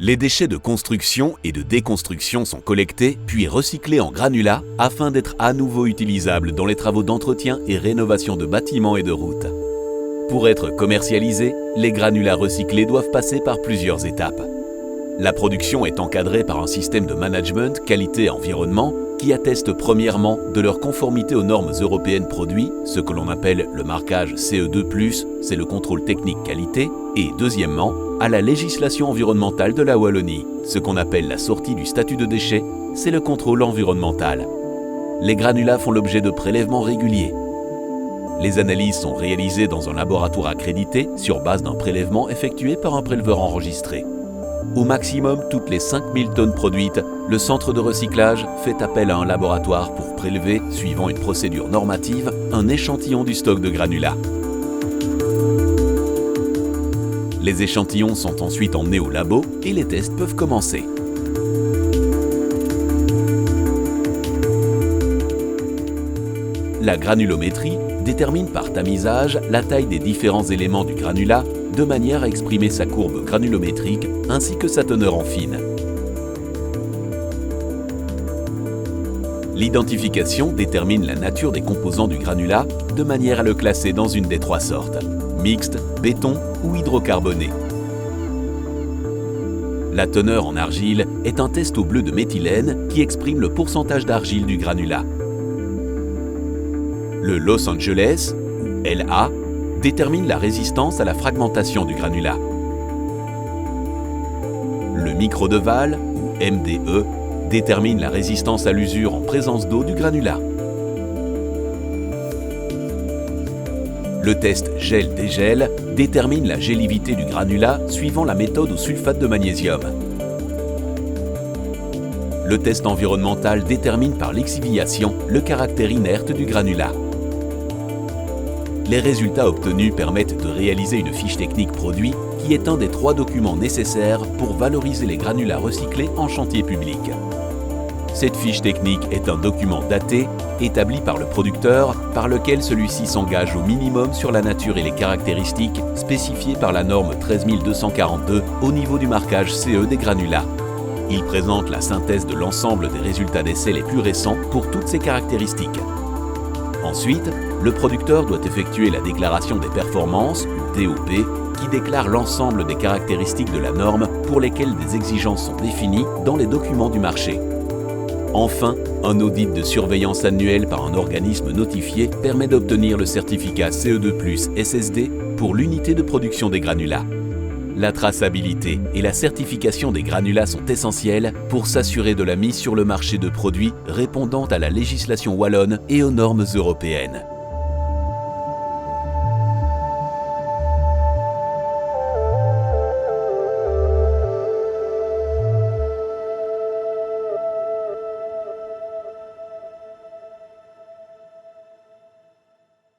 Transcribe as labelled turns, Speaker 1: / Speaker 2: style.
Speaker 1: Les déchets de construction et de déconstruction sont collectés puis recyclés en granulats afin d'être à nouveau utilisables dans les travaux d'entretien et rénovation de bâtiments et de routes. Pour être commercialisés, les granulats recyclés doivent passer par plusieurs étapes. La production est encadrée par un système de management qualité-environnement qui atteste premièrement de leur conformité aux normes européennes produits, ce que l'on appelle le marquage CE2+, c'est le contrôle technique qualité, et deuxièmement, à la législation environnementale de la Wallonie, ce qu'on appelle la sortie du statut de déchet, c'est le contrôle environnemental. Les granulats font l'objet de prélèvements réguliers. Les analyses sont réalisées dans un laboratoire accrédité sur base d'un prélèvement effectué par un préleveur enregistré. Au maximum, toutes les 5000 tonnes produites, le centre de recyclage fait appel à un laboratoire pour prélever, suivant une procédure normative, un échantillon du stock de granulats. Les échantillons sont ensuite emmenés au labo et les tests peuvent commencer. La granulométrie détermine par tamisage la taille des différents éléments du granulat de manière à exprimer sa courbe granulométrique ainsi que sa teneur en fine. L'identification détermine la nature des composants du granulat de manière à le classer dans une des trois sortes, mixte, béton ou hydrocarboné. La teneur en argile est un test au bleu de méthylène qui exprime le pourcentage d'argile du granulat. Le Los Angeles, ou LA, détermine la résistance à la fragmentation du granulat. Le micro de Wahl, ou MDE, détermine la résistance à l'usure en présence d'eau du granulat. Le test gel-dégel détermine la gélivité du granulat suivant la méthode au sulfate de magnésium. Le test environnemental détermine par l'exhibition le caractère inerte du granulat. Les résultats obtenus permettent de réaliser une fiche technique produit qui est un des 3 documents nécessaires pour valoriser les granulats recyclés en chantier public. Cette fiche technique est un document daté, établi par le producteur, par lequel celui-ci s'engage au minimum sur la nature et les caractéristiques spécifiées par la norme 13242 au niveau du marquage CE des granulats. Il présente la synthèse de l'ensemble des résultats d'essais les plus récents pour toutes ces caractéristiques. Ensuite, le producteur doit effectuer la déclaration des performances, ou DOP, qui déclare l'ensemble des caractéristiques de la norme pour lesquelles des exigences sont définies dans les documents du marché. Enfin, un audit de surveillance annuel par un organisme notifié permet d'obtenir le certificat CE2+, SSD pour l'unité de production des granulats. La traçabilité et la certification des granulats sont essentielles pour s'assurer de la mise sur le marché de produits répondant à la législation wallonne et aux normes européennes.